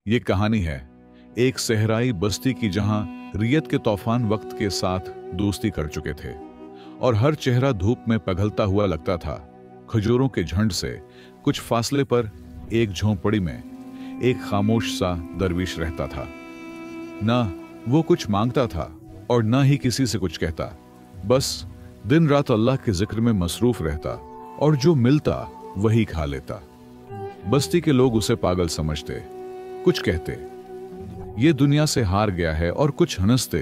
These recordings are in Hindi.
ये कहानी है एक सहराई बस्ती की जहां रियत के तूफान वक्त के साथ दोस्ती कर चुके थे और हर चेहरा धूप में पिघलता हुआ लगता था। खजूरों के झुंड से कुछ फासले पर एक झोंपड़ी में एक खामोश सा दरवीश रहता था। ना वो कुछ मांगता था और ना ही किसी से कुछ कहता, बस दिन रात अल्लाह के जिक्र में मसरूफ रहता और जो मिलता वही खा लेता। बस्ती के लोग उसे पागल समझते, कुछ कहते ये दुनिया से हार गया है और कुछ हंसते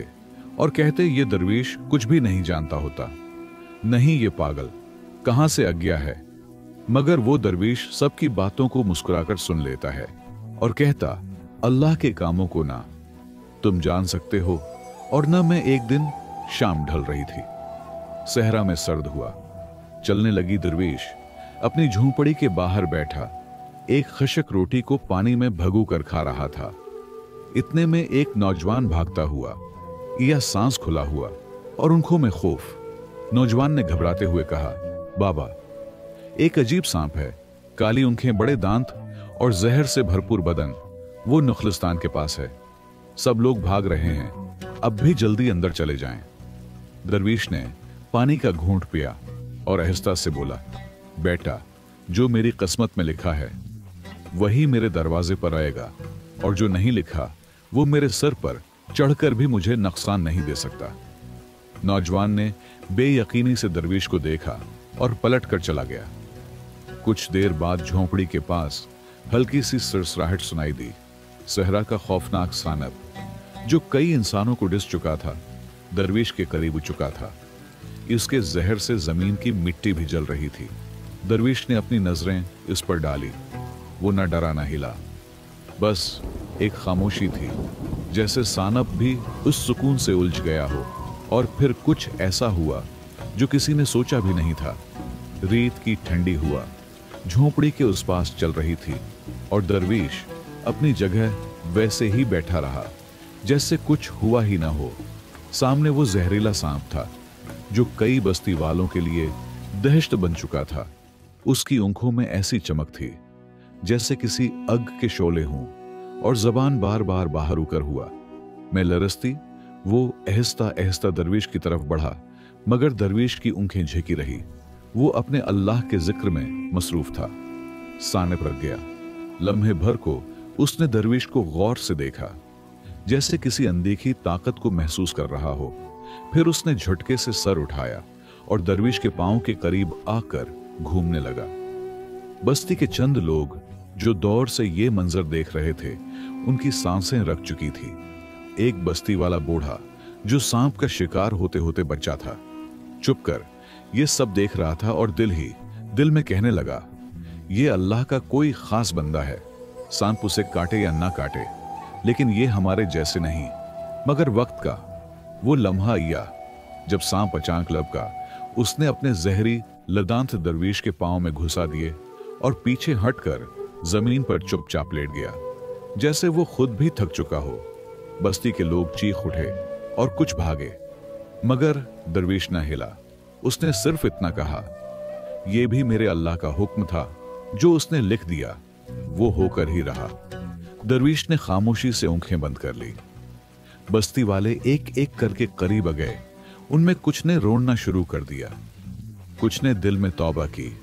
और कहते ये दरवीश कुछ भी नहीं जानता होता। नहीं, ये पागल कहां से अज्ञा है। मगर वो दरवीश सबकी बातों को मुस्कुराकर सुन लेता है और कहता, अल्लाह के कामों को ना तुम जान सकते हो। और न मैं एक दिन शाम ढल रही थी, सहरा में सर्द हुआ, चलने लगी दरवीश अपनी झोंपड़ी के बाहर बैठा एक खशक रोटी को पानी में भगू कर खा रहा था। इतने में एक नौजवान भागता हुआ, या सांस खुला हुआ और उनकों में खौफ। नौजवान ने घबराते हुए कहा, बाबा, एक अजीब सांप है, काली आंखें, बड़े दांत और जहर से भरपूर बदन। वो नुख्लिस्तान के पास है, सब लोग भाग रहे हैं, अब भी जल्दी अंदर चले जाएं। दरवीश ने पानी का घूंट पिया और आहिस्ता से बोला, बेटा, जो मेरी किस्मत में लिखा है वही मेरे दरवाजे पर आएगा और जो नहीं लिखा वो मेरे सर पर चढ़कर भी मुझे नुकसान नहीं दे सकता। नौजवान ने बेयकीनी से दरवीश को देखा और पलट कर चला गया। कुछ देर बाद झोंपड़ी के पास हल्की सी सरसराहट सुनाई दी। सहरा का खौफनाक सानब, जो कई इंसानों को डिस चुका था, दरवीश के करीब चुका था। इसके जहर से जमीन की मिट्टी भी जल रही थी। दरवीश ने अपनी नजरें इस पर डाली। वो न डरा न हिला, बस एक खामोशी थी, जैसे सानब भी उस सुकून से उलझ गया हो। और फिर कुछ ऐसा हुआ जो किसी ने सोचा भी नहीं था। रेत की ठंडी हुआ झोंपड़ी के उस पास चल रही थी और दरवीश अपनी जगह वैसे ही बैठा रहा जैसे कुछ हुआ ही ना हो। सामने वो जहरीला सांप था जो कई बस्ती वालों के लिए दहशत बन चुका था। उसकी आंखों में ऐसी चमक थी जैसे किसी आग के शोले हों और जबान बार बार बाहर उकर हुआ। मैं लरसती वो आहिस्ता आहिस्ता दरवीश की तरफ बढ़ा, मगर दरवीश की आंखें झेकी रही। वो अपने अल्लाह के जिक्र में मसरूफ था। सानब रख गया। लम्हे भर को उसने दरवीश को गौर से देखा, जैसे किसी अनदेखी ताकत को महसूस कर रहा हो। फिर उसने झटके से सर उठाया और दरवीश के पांव के करीब आकर घूमने लगा। बस्ती के चंद लोग जो दौर से ये मंजर देख रहे थे, उनकी सांसें रख चुकी थी। एक बस्ती वाला बूढ़ा जो सांप का शिकार होते होते बचा था, चुपकर ये सब देख रहा था और दिल में कहने लगा, ये अल्लाह का कोई खास बंदा है। सांप उसे काटे या ना काटे, लेकिन ये हमारे जैसे नहीं। मगर वक्त का वो लम्हा आया जब सांप अचानक लपका। उसने अपने जहरी लदांत दरवीश के पांव में घुसा दिए और पीछे हटकर जमीन पर चुपचाप लेट गया, जैसे वो खुद भी थक चुका हो। बस्ती के लोग चीख उठे और कुछ भागे, मगर दरवीश न हिला। उसने सिर्फ इतना कहा, यह भी मेरे अल्लाह का हुक्म था, जो उसने लिख दिया वो होकर ही रहा। दरवीश ने खामोशी से आंखें बंद कर ली। बस्ती वाले एक एक करके करीब आ गए। उनमें कुछ ने रोना शुरू कर दिया, कुछ ने दिल में तौबा की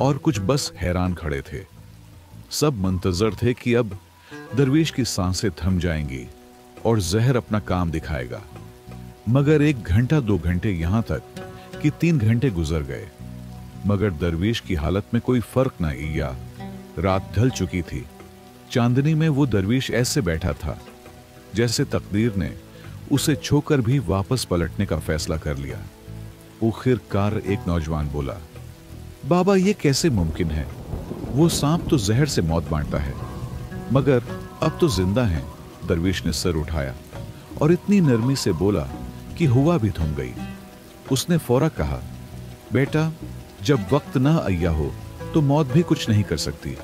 और कुछ बस हैरान खड़े थे। सब मुंतजर थे कि अब दरवीश की सांसें थम जाएंगी और जहर अपना काम दिखाएगा। मगर 1 घंटा 2 घंटे, यहां तक कि 3 घंटे गुजर गए, मगर दरवीश की हालत में कोई फर्क ना आया। रात ढल चुकी थी। चांदनी में वो दरवीश ऐसे बैठा था जैसे तकदीर ने उसे छोकर भी वापस पलटने का फैसला कर लिया। आखिरकार एक नौजवान बोला, बाबा, ये कैसे मुमकिन है? वो सांप तो जहर से मौत बांटता है, मगर अब तो जिंदा है। दरवीश ने सर उठाया और इतनी नरमी से बोला कि हुआ भी थम गई। उसने फौरा कहा, बेटा, जब वक्त ना आया हो तो मौत भी कुछ नहीं कर सकती,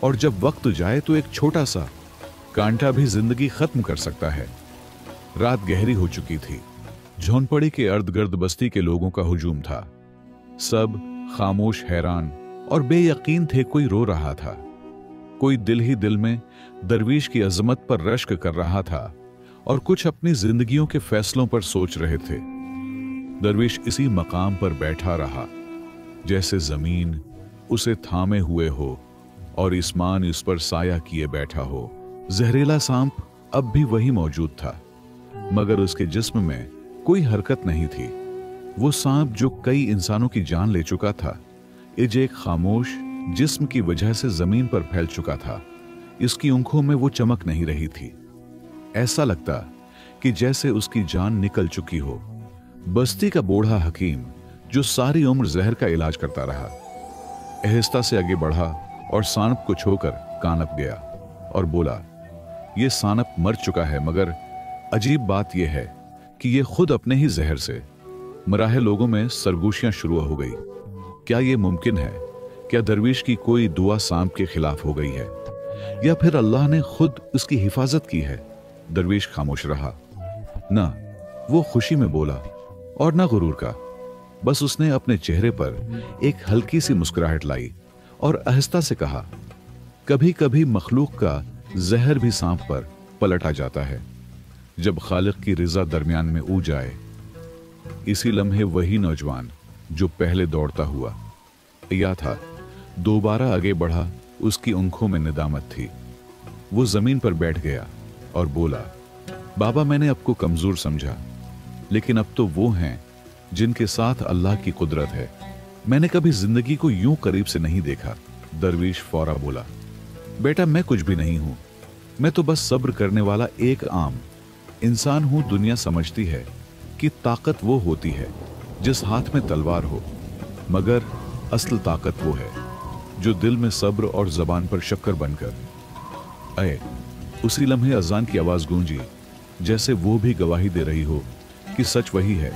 और जब वक्त जाए तो एक छोटा सा कांटा भी जिंदगी खत्म कर सकता है। रात गहरी हो चुकी थी। झोंपड़ी के अर्द गिर्द बस्ती के लोगों का हुजूम था। सब खामोश, हैरान और बेयकीन थे। कोई रो रहा था, कोई दिल ही दिल में दरवीश की अजमत पर रश्क कर रहा था और कुछ अपनी जिंदगियों के फैसलों पर सोच रहे थे। दरवीश इसी मकाम पर बैठा रहा जैसे जमीन उसे थामे हुए हो और आसमान इस पर साया किए बैठा हो। जहरीला सांप अब भी वही मौजूद था, मगर उसके जिस्म में कोई हरकत नहीं थी। वो सांप जो कई इंसानों की जान ले चुका था, इज एक खामोश जिस्म की वजह से जमीन पर फैल चुका था। इसकी आंखों में वो चमक नहीं रही थी। ऐसा लगता कि जैसे उसकी जान निकल चुकी हो। बस्ती का बूढ़ा हकीम जो सारी उम्र जहर का इलाज करता रहा, आहिस्ता से आगे बढ़ा और सांप को छूकर कानप गया और बोला, यह सांप मर चुका है, मगर अजीब बात यह है कि यह खुद अपने ही जहर से मरा है। लोगों में सरगोशियां शुरू हो गई। क्या यह मुमकिन है? क्या दरवीश की कोई दुआ सांप के खिलाफ हो गई है, या फिर अल्लाह ने खुद उसकी हिफाजत की है? दरवीश खामोश रहा। ना वो खुशी में बोला और ना गुरूर का। बस उसने अपने चेहरे पर एक हल्की सी मुस्कुराहट लाई और आहिस्ता से कहा, कभी कभी मखलूक का जहर भी सांप पर पलट आ जाता है जब खालिक की रिजा दरमियान में ऊ जाए। इसी लम्हे वही नौजवान जो पहले दौड़ता हुआ या था, दोबारा आगे बढ़ा। उसकी आंखों में निदामत थी। वो जमीन पर बैठ गया और बोला, बाबा, मैंने आपको कमजोर समझा, लेकिन अब तो वो हैं जिनके साथ अल्लाह की कुदरत है। मैंने कभी जिंदगी को यूं करीब से नहीं देखा। दरवीश फौरा बोला, बेटा, मैं कुछ भी नहीं हूं। मैं तो बस सब्र करने वाला एक आम इंसान हूं। दुनिया समझती है कि ताकत वो होती है जिस हाथ में तलवार हो, मगर असल ताकत वो है जो दिल में सब्र और जबान पर शक्कर बनकर आए। उसी लम्हे अजान की आवाज गूंजी, जैसे वो भी गवाही दे रही हो कि सच वही है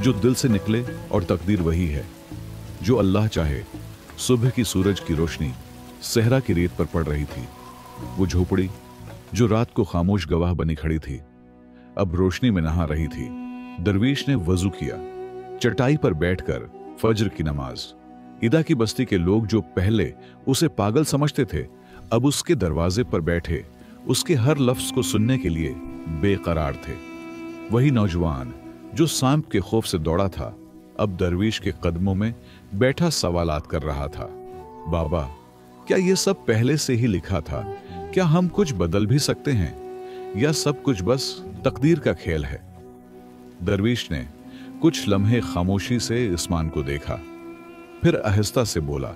जो दिल से निकले और तकदीर वही है जो अल्लाह चाहे। सुबह की सूरज की रोशनी सहरा की रेत पर पड़ रही थी। वो झोपड़ी जो रात को खामोश गवाह बनी खड़ी थी, अब रोशनी में नहा रही थी। दरवीश ने वजू किया, चटाई पर बैठकर फज्र की नमाज। ईदा की बस्ती के लोग जो पहले उसे पागल समझते थे, अब उसके दरवाजे पर बैठे उसके हर लफ्ज को सुनने के लिए बेकरार थे। वही नौजवान जो सांप के खौफ से दौड़ा था, अब दरवीश के कदमों में बैठा सवालात कर रहा था। बाबा, क्या यह सब पहले से ही लिखा था? क्या हम कुछ बदल भी सकते हैं, या सब कुछ बस तकदीर का खेल है? दरवीश ने कुछ लम्हे खामोशी से आसमान को देखा, फिर आहिस्ता से बोला,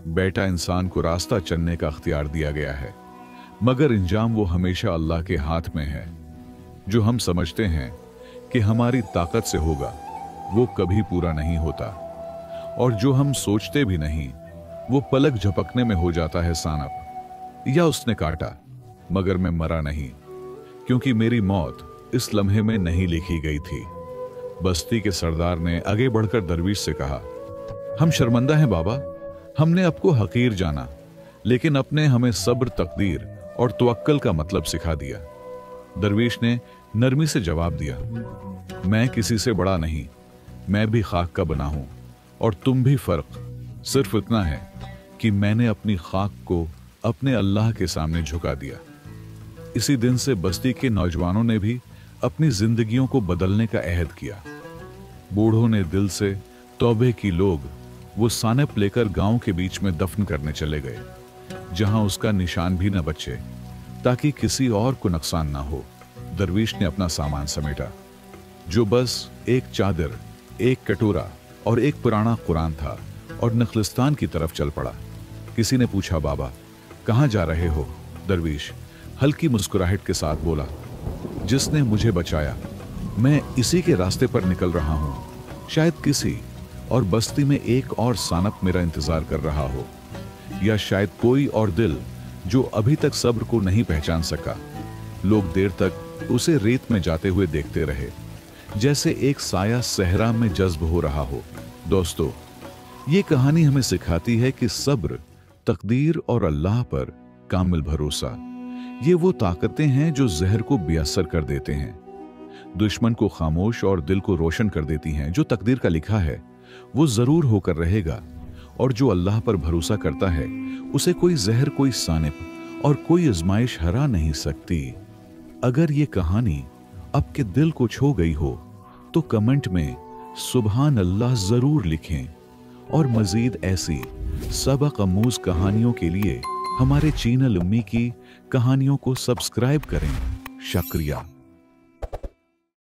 बेटा, इंसान को रास्ता चलने का अख्तियार दिया गया है, मगर इंजाम वो हमेशा अल्लाह के हाथ में है। जो हम समझते हैं कि हमारी ताकत से होगा, वो कभी पूरा नहीं होता, और जो हम सोचते भी नहीं, वो पलक झपकने में हो जाता है सांप। या उसने काटा, मगर मैं मरा नहीं, क्योंकि मेरी मौत इस लम्हे में नहीं लिखी गई थी। बस्ती के सरदार ने आगे बढ़कर दरवीश से कहा, हम शर्मिंदा हैं बाबा, हमने आपको हकीर जाना, लेकिन अपने हमें सब्र, तकदीर और तवक्कल का मतलब सिखा दिया। दरवीश ने नरमी से जवाब दिया, मैं किसी से बड़ा नहीं, मैं भी खाक का बना हूं, और तुम भी। फर्क सिर्फ इतना है कि मैंने अपनी खाक को अपने अल्लाह के सामने झुका दिया। इसी दिन से बस्ती के नौजवानों ने भी अपनी जिंदगियों को बदलने का अहद किया। बूढ़ों ने दिल से तौबे की। लोग वो सानप लेकर गांव के बीच में दफन करने चले गए, जहां उसका निशान भी न बचे, ताकि किसी और को नुकसान ना हो। दरवीश ने अपना सामान समेटा, जो बस एक चादर, एक कटोरा और एक पुराना कुरान था, और नखलिस्तान की तरफ चल पड़ा। किसी ने पूछा, बाबा, कहां जा रहे हो? दरवीश हल्की मुस्कुराहट के साथ बोला, जिसने मुझे बचाया, मैं इसी के रास्ते पर निकल रहा हूं। शायद किसी और बस्ती में एक और सानप मेरा इंतजार कर रहा हो, या शायद कोई और दिल जो अभी तक सब्र को नहीं पहचान सका। लोग देर तक उसे रेत में जाते हुए देखते रहे, जैसे एक साया सहरा में जज्ब हो रहा हो। दोस्तों, ये कहानी हमें सिखाती है कि सब्र, तकदीर और अल्लाह पर कामिल भरोसा, ये वो ताकतें हैं जो जहर को बेअसर कर देते हैं, दुश्मन को खामोश और दिल को रोशन कर देती हैं। जो तकदीर का लिखा है वो जरूर होकर रहेगा, और जो अल्लाह पर भरोसा करता है उसे कोई जहर, कोई सानिप और कोई आजमाइश हरा नहीं सकती। अगर ये कहानी आपके दिल को छू गई हो तो कमेंट में सुभान अल्लाह जरूर लिखें और मजीद ऐसी सबक आमूज कहानियों के लिए हमारे चैनल उम्मी की कहानियों को सब्सक्राइब करें। शुक्रिया।